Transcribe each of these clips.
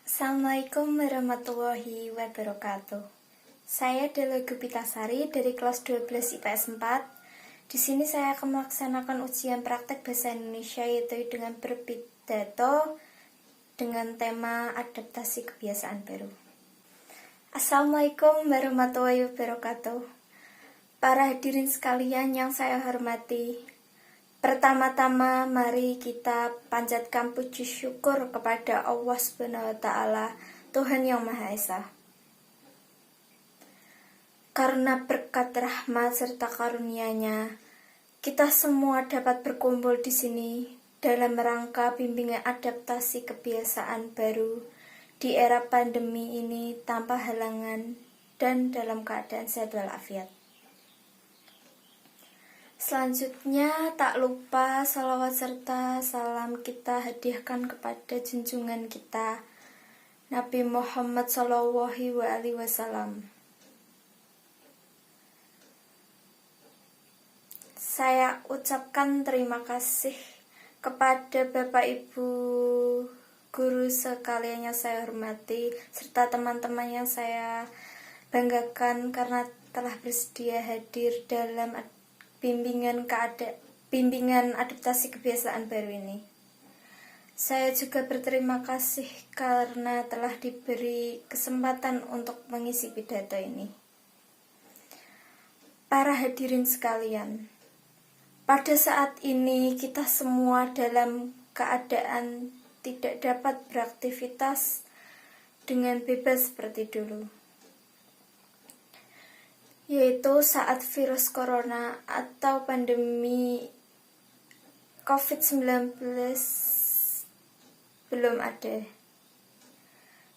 Assalamualaikum warahmatullahi wabarakatuh. Saya Delo Gupitasari dari kelas 12 IPS 4. Di sini saya akan melaksanakan ujian praktek bahasa Indonesia yaitu dengan berpidato dengan tema adaptasi kebiasaan baru. Assalamualaikum warahmatullahi wabarakatuh. Para hadirin sekalian yang saya hormati, pertama-tama mari kita panjatkan puji syukur kepada Allah SWT, Tuhan Yang Maha Esa. Karena berkat rahmat serta karunia-Nya, kita semua dapat berkumpul di sini dalam rangka bimbingan adaptasi kebiasaan baru di era pandemi ini tanpa halangan dan dalam keadaan sehat walafiat. Selanjutnya, tak lupa salawat serta salam kita hadiahkan kepada junjungan kita, Nabi Muhammad SAW. Saya ucapkan terima kasih kepada Bapak Ibu guru sekalian yang saya hormati, serta teman-teman yang saya banggakan karena telah bersedia hadir dalam bimbingan adaptasi kebiasaan baru ini. Saya juga berterima kasih karena telah diberi kesempatan untuk mengisi pidato ini. Para hadirin sekalian, pada saat ini kita semua dalam keadaan tidak dapat beraktivitas dengan bebas seperti dulu, yaitu saat virus corona atau pandemi COVID-19 belum ada.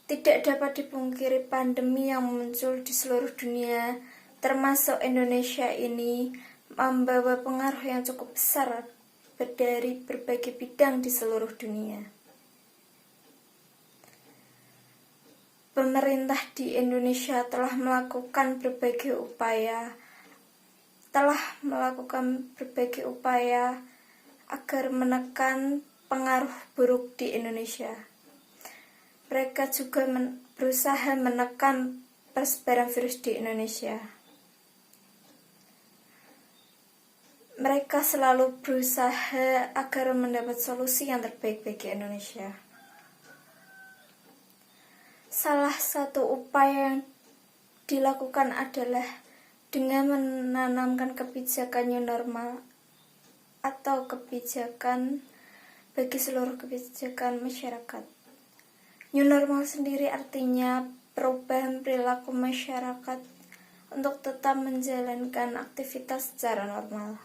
Tidak dapat dipungkiri pandemi yang muncul di seluruh dunia, termasuk Indonesia ini, membawa pengaruh yang cukup besar dari berbagai bidang di seluruh dunia. Pemerintah di Indonesia telah melakukan berbagai upaya agar menekan pengaruh buruk di Indonesia. Mereka juga berusaha menekan persebaran virus di Indonesia. Mereka selalu berusaha agar mendapat solusi yang terbaik bagi Indonesia. Salah satu upaya yang dilakukan adalah dengan menanamkan kebijakan new normal atau kebijakan bagi seluruh kebijakan masyarakat. New normal sendiri artinya perubahan perilaku masyarakat untuk tetap menjalankan aktivitas secara normal.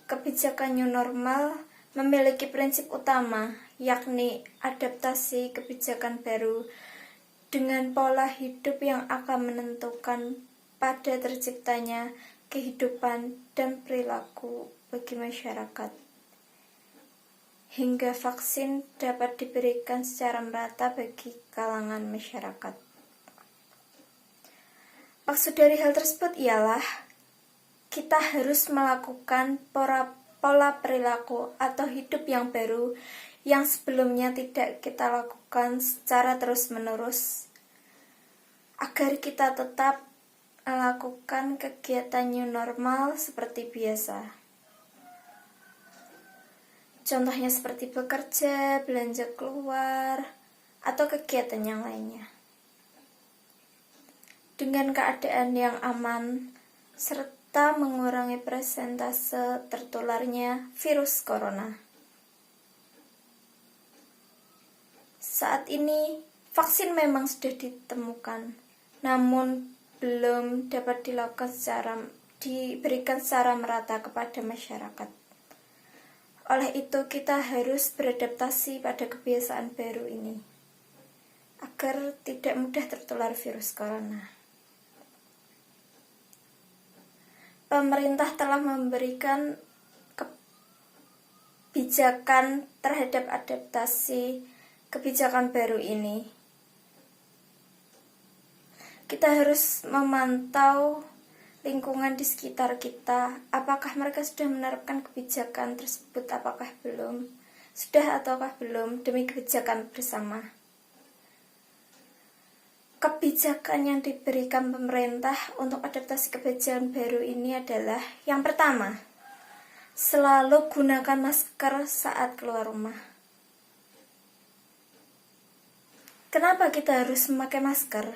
Kebijakan new normal memiliki prinsip utama, yakni adaptasi kebijakan baru dengan pola hidup yang akan menentukan pada terciptanya kehidupan dan perilaku bagi masyarakat, hingga vaksin dapat diberikan secara merata bagi kalangan masyarakat. Maksud dari hal tersebut ialah kita harus melakukan pola perilaku atau hidup yang baru yang sebelumnya tidak kita lakukan secara terus-menerus, agar kita tetap melakukan kegiatan new normal seperti biasa. Contohnya seperti bekerja, belanja keluar, atau kegiatan yang lainnya, dengan keadaan yang aman serta mengurangi persentase tertularnya virus corona. Saat ini, vaksin memang sudah ditemukan, namun belum dapat diberikan secara merata kepada masyarakat. Oleh itu, kita harus beradaptasi pada kebiasaan baru ini, agar tidak mudah tertular virus corona. Pemerintah telah memberikan kebijakan terhadap adaptasi kebijakan baru ini. Kita harus memantau lingkungan di sekitar kita, apakah mereka sudah menerapkan kebijakan tersebut, apakah belum. Sudah ataukah belum demi kebijakan bersama? Kebijakan yang diberikan pemerintah untuk adaptasi kebijakan baru ini adalah yang pertama, selalu gunakan masker saat keluar rumah. Kenapa kita harus memakai masker?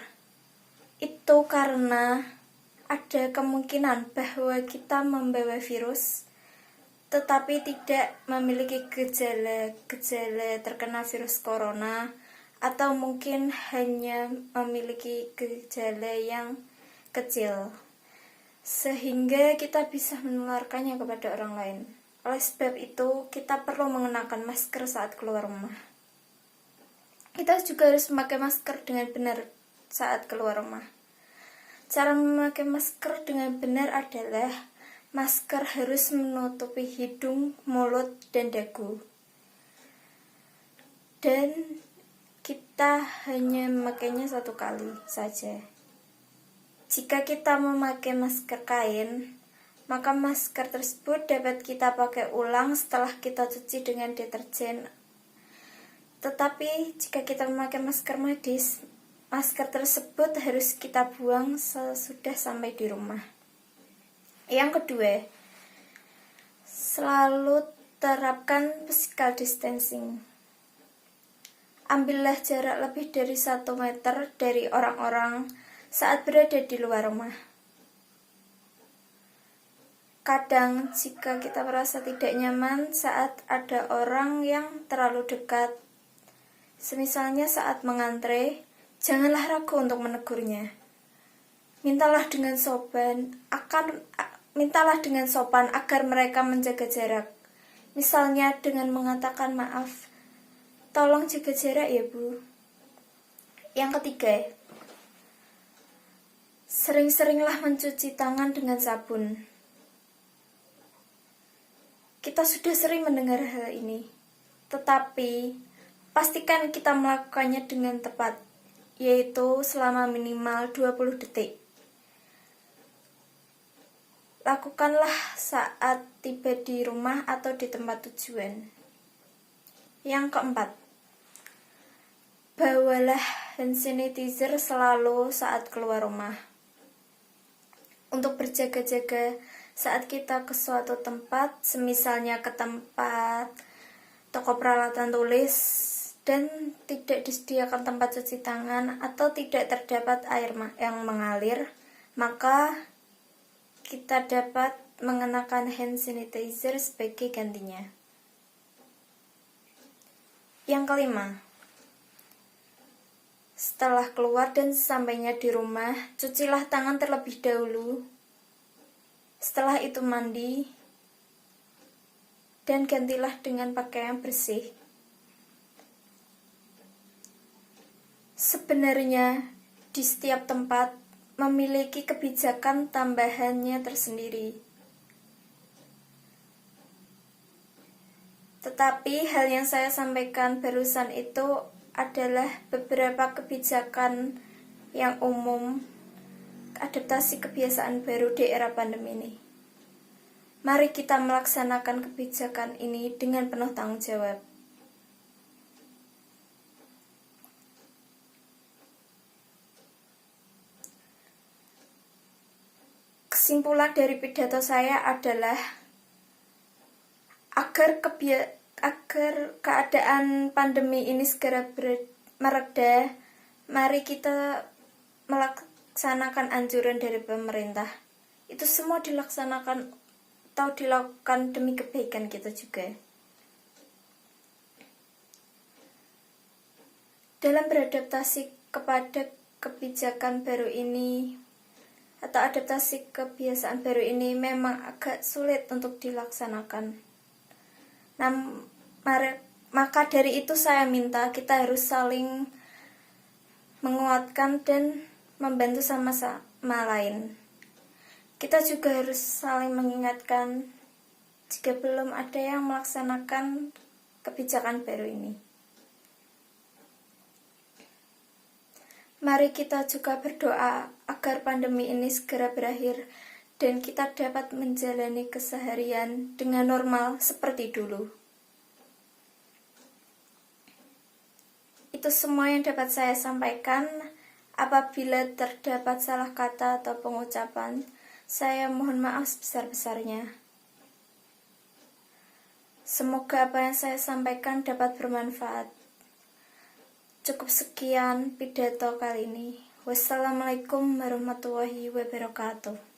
Itu karena ada kemungkinan bahwa kita membawa virus tetapi tidak memiliki gejala terkena virus corona, atau mungkin hanya memiliki gejala yang kecil sehingga kita bisa menularkannya kepada orang lain. Oleh sebab itu, kita perlu mengenakan masker saat keluar rumah. Kita juga harus memakai masker dengan benar saat keluar rumah. Cara memakai masker dengan benar adalah masker harus menutupi hidung, mulut, dan dagu. Dan kita hanya memakainya 1 kali saja. Jika kita memakai masker kain, maka masker tersebut dapat kita pakai ulang setelah kita cuci dengan deterjen. Tetapi jika kita memakai masker medis, masker tersebut harus kita buang sesudah sampai di rumah. Yang kedua, selalu terapkan physical distancing. Ambillah jarak lebih dari 1 meter dari orang-orang saat berada di luar rumah. Kadang jika kita merasa tidak nyaman saat ada orang yang terlalu dekat, semisalnya saat mengantre, janganlah ragu untuk menegurnya. Mintalah dengan sopan agar mereka menjaga jarak. Misalnya dengan mengatakan, "Maaf, tolong jaga jarak ya Bu." Yang ketiga, sering-seringlah mencuci tangan dengan sabun. Kita sudah sering mendengar hal ini, tetapi pastikan kita melakukannya dengan tepat, yaitu selama minimal 20 detik. Lakukanlah saat tiba di rumah atau di tempat tujuan. Yang keempat, bawalah hand sanitizer selalu saat keluar rumah. Untuk berjaga-jaga saat kita ke suatu tempat, semisalnya ke tempat toko peralatan tulis, dan tidak disediakan tempat cuci tangan atau tidak terdapat air yang mengalir, maka kita dapat mengenakan hand sanitizer sebagai gantinya. Yang kelima, setelah keluar dan sesampainya di rumah, cucilah tangan terlebih dahulu. Setelah itu mandi, dan gantilah dengan pakaian bersih. Sebenarnya, di setiap tempat memiliki kebijakan tambahannya tersendiri. Tetapi hal yang saya sampaikan barusan itu adalah beberapa kebijakan yang umum adaptasi kebiasaan baru di era pandemi ini. Mari kita melaksanakan kebijakan ini dengan penuh tanggung jawab. Kesimpulan dari pidato saya adalah agar keadaan pandemi ini segera mereda, mari kita melaksanakan anjuran dari pemerintah. Itu semua dilaksanakan atau dilakukan demi kebaikan kita juga. Dalam beradaptasi kepada kebijakan baru ini atau adaptasi kebiasaan baru ini memang agak sulit untuk dilaksanakan. Maka dari itu saya minta kita harus saling menguatkan dan membantu sama lain. Kita juga harus saling mengingatkan jika belum ada yang melaksanakan kebijakan baru ini. Mari kita juga berdoa agar pandemi ini segera berakhir dan kita dapat menjalani keseharian dengan normal seperti dulu. itu semua yang dapat saya sampaikan. Apabila terdapat salah kata atau pengucapan, saya mohon maaf sebesar-besarnya. Semoga apa yang saya sampaikan dapat bermanfaat. Cukup sekian pidato kali ini. Wassalamualaikum warahmatullahi wabarakatuh.